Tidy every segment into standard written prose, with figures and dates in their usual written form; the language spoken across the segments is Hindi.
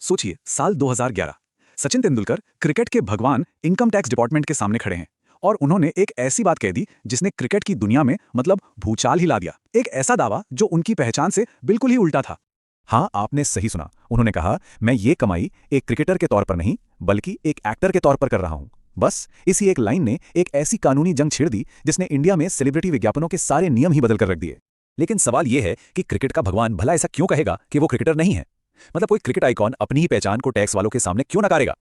सोचिए, साल 2011। सचिन तेंदुलकर क्रिकेट के भगवान इनकम टैक्स डिपार्टमेंट के सामने खड़े हैं और उन्होंने एक ऐसी बात कह दी जिसने क्रिकेट की दुनिया में मतलब भूचाल हिला दिया। एक ऐसा दावा जो उनकी पहचान से बिल्कुल ही उल्टा था। हाँ, आपने सही सुना। उन्होंने कहा, मैं ये कमाई एक क्रिकेटर के तौर पर नहीं बल्कि एक एक्टर के तौर पर कर रहा हूं। बस इसी एक लाइन ने एक ऐसी कानूनी जंग छेड़ दी जिसने इंडिया में सेलिब्रिटी विज्ञापनों के सारे नियम ही बदल कर रख दिए। लेकिन सवाल यह है कि क्रिकेट का भगवान भला ऐसा क्यों कहेगा कि वो क्रिकेटर नहीं है? मतलब कोई क्रिकेट आइकॉन अपनी ही पहचान को टैक्स वालों के सामने क्यों नकारेगा?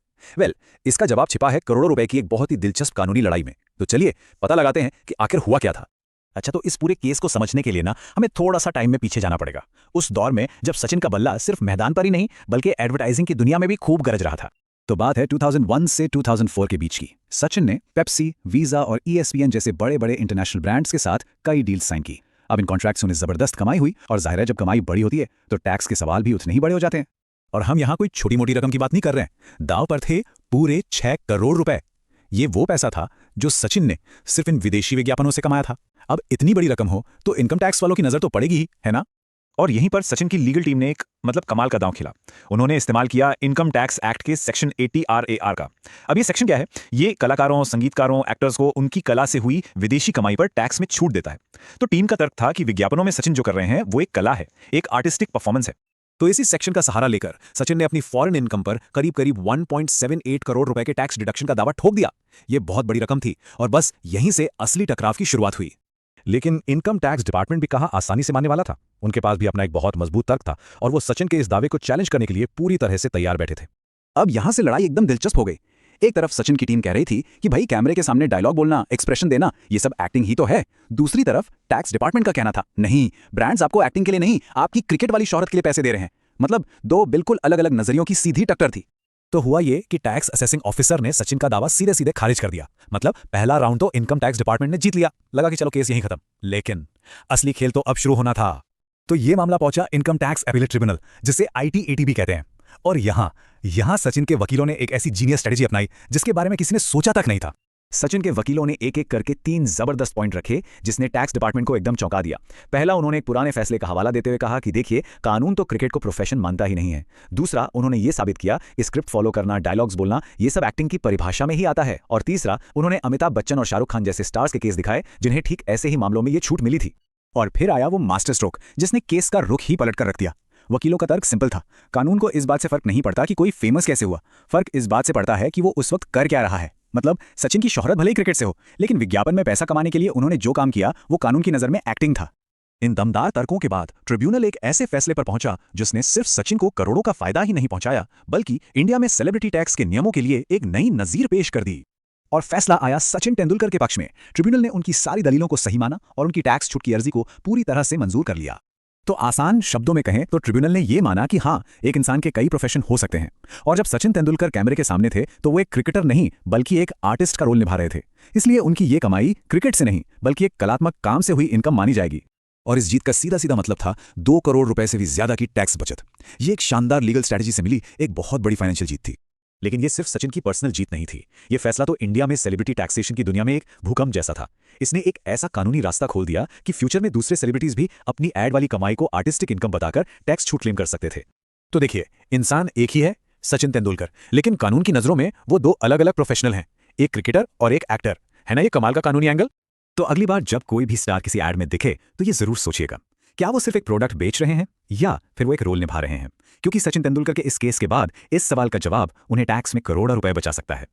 इसका जवाब छिपा है करोड़ों रुपए की एक बहुत ही दिलचस्प कानूनी लड़ाई में। तो चलिए पता लगाते हैं कि आखिर हुआ क्या था। अच्छा, तो इस पूरे केस को समझने के लिए ना हमें थोड़ा सा टाइम में पीछे जाना पड़ेगा, उस दौर में जब सचिन का बल्ला सिर्फ मैदान पर ही नहीं बल्कि एडवर्टाइजिंग की दुनिया में भी खूब गरज रहा था। तो बात है 2001 से 2004 के बीच की। सचिन ने पेप्सी, वीजा और ESPN जैसे बड़े बड़े इंटरनेशनल ब्रांड्स के साथ कई डील्स साइन की। अब इन कॉन्ट्रैक्ट्स से उन्हें जबरदस्त कमाई हुई और जाहिर है जब कमाई बड़ी होती है तो टैक्स के सवाल भी उतने ही बड़े हो जाते हैं। और हम यहाँ कोई छोटी मोटी रकम की बात नहीं कर रहे हैं। दांव पर थे पूरे 6 करोड़ रुपए। ये वो पैसा था जो सचिन ने सिर्फ इन विदेशी विज्ञापनों से कमाया था। अब इतनी बड़ी रकम हो तो इनकम टैक्स वालों की नजर तो पड़ेगी ही, है ना? और यहीं पर सचिन की लीगल टीम ने एक कमाल का दांव खेला। उन्होंने इस्तेमाल किया इनकम टैक्स एक्ट के सेक्शन 80 RAR का। अब ये सेक्शन क्या है? ये कलाकारों, संगीतकारों, एक्टर्स को उनकी कला से हुई विदेशी कमाई पर टैक्स में छूट देता है। तो टीम का तर्क था कि विज्ञापनों में सचिन जो कर रहे हैं वो एक कला है, एक आर्टिस्टिक परफॉर्मेंस है। तो इसी सेक्शन का सहारा लेकर सचिन ने अपनी फॉरेन इनकम पर करीब करीब 1.78 करोड़ रुपए के टैक्स डिडक्शन का दावा ठोक दिया। यह बहुत बड़ी रकम थी और बस यहीं से असली टकराव की शुरुआत हुई। लेकिन इनकम टैक्स डिपार्टमेंट भी कहाँ आसानी से मानने वाला था। उनके पास भी अपना एक बहुत मजबूत तर्क था और वो सचिन के इस दावे को चैलेंज करने के लिए पूरी तरह से तैयार बैठे थे। अब यहां से लड़ाई एकदम दिलचस्प हो गई। एक तरफ सचिन की टीम कह रही थी कि भाई कैमरे के सामने डायलॉग बोलना, एक्सप्रेशन देना, ये सब एक्टिंग ही तो है। दूसरी तरफ टैक्स डिपार्टमेंट का कहना था, नहीं, ब्रांड्स आपको एक्टिंग के लिए नहीं, आपकी क्रिकेट वाली शोहरत के लिए पैसे दे रहे हैं। मतलब दो बिल्कुल अलग अलग नजरियों की सीधी टक्कर थी। तो हुआ ये कि टैक्स असेसिंग ऑफिसर ने सचिन का दावा सीधे सीधे खारिज कर दिया। मतलब पहला राउंड तो इनकम टैक्स डिपार्टमेंट ने जीत लिया, लगा कि चलो केस यहीं खत्म। लेकिन असली खेल तो अब शुरू होना था। तो ये मामला पहुंचा इनकम टैक्स अपीलेट ट्रिब्यूनल, जिसे ITAT भी कहते हैं। और यहां सचिन के वकीलों ने एक ऐसी जीनियस स्ट्रेटेजी अपनाई जिसके बारे में किसी ने सोचा तक नहीं था। सचिन के वकीलों ने एक एक करके 3 जबरदस्त पॉइंट रखे जिसने टैक्स डिपार्टमेंट को एकदम चौंका दिया। पहला, उन्होंने एक पुराने फैसले का हवाला देते हुए कहा कि देखिए, कानून तो क्रिकेट को प्रोफेशन मानता ही नहीं है। दूसरा, उन्होंने ये साबित किया स्क्रिप्ट फॉलो करना, डायलॉग्स बोलना, ये सब एक्टिंग की परिभाषा में ही आता है। और तीसरा, उन्होंने अमिताभ बच्चन और शाहरुख खान जैसे स्टार्स के केस दिखाए जिन्हें ठीक ऐसे ही मामलों में ये छूट मिली थी। और फिर आया वो मास्टर स्ट्रोक जिसने केस का रुख ही पलट कर रख दिया। वकीलों का तर्क सिंपल था, कानून को इस बात से फर्क नहीं पड़ता कि कोई फेमस कैसे हुआ, फर्क इस बात से पड़ता है कि वो उस वक्त कर क्या रहा है। मतलब सचिन की शोहरत भले ही क्रिकेट से हो, लेकिन विज्ञापन में पैसा कमाने के लिए उन्होंने जो काम किया वो कानून की नजर में एक्टिंग था। इन दमदार तर्कों के बाद ट्रिब्यूनल एक ऐसे फैसले पर पहुंचा जिसने सिर्फ सचिन को करोड़ों का फायदा ही नहीं पहुंचाया बल्कि इंडिया में सेलिब्रिटी टैक्स के नियमों के लिए एक नई नजीर पेश कर दी। और फैसला आया सचिन तेंदुलकर के पक्ष में। ट्रिब्यूनल ने उनकी सारी दलीलों को सही माना और उनकी टैक्स छूट की अर्जी को पूरी तरह से मंजूर कर लिया। तो आसान शब्दों में कहें तो ट्रिब्यूनल ने यह माना कि हाँ, एक इंसान के कई प्रोफेशन हो सकते हैं। और जब सचिन तेंदुलकर कैमरे के सामने थे तो वो एक क्रिकेटर नहीं बल्कि एक आर्टिस्ट का रोल निभा रहे थे। इसलिए उनकी ये कमाई क्रिकेट से नहीं बल्कि एक कलात्मक काम से हुई इनकम मानी जाएगी। और इस जीत का सीधा सीधा मतलब था 2 करोड़ रुपए से भी ज्यादा की टैक्स बचत। ये एक शानदार लीगल स्ट्रेटजी से मिली एक बहुत बड़ी फाइनेंशियल जीत थी। लेकिन ये सिर्फ सचिन की पर्सनल जीत नहीं थी। ये फैसला तो इंडिया में सेलिब्रिटी टैक्सेशन की दुनिया में एक भूकंप जैसा था। इसने एक ऐसा कानूनी रास्ता खोल दिया कि फ्यूचर में दूसरे सेलिब्रिटीज भी अपनी एड वाली कमाई को आर्टिस्टिक इनकम बताकर टैक्स छूट क्लेम कर सकते थे। तो देखिए, इंसान एक ही है, सचिन तेंदुलकर, लेकिन कानून की नजरों में वो 2 अलग अलग प्रोफेशनल हैं, एक क्रिकेटर और एक एक्टर। है ना ये कमाल का कानूनी एंगल? तो अगली बार जब कोई भी स्टार किसी एड में दिखे तो ये जरूर सोचिएगा, क्या वो सिर्फ एक प्रोडक्ट बेच रहे हैं या फिर वो एक रोल निभा रहे हैं? क्योंकि सचिन तेंदुलकर के इस केस के बाद इस सवाल का जवाब उन्हें टैक्स में करोड़ों रुपए बचा सकता है।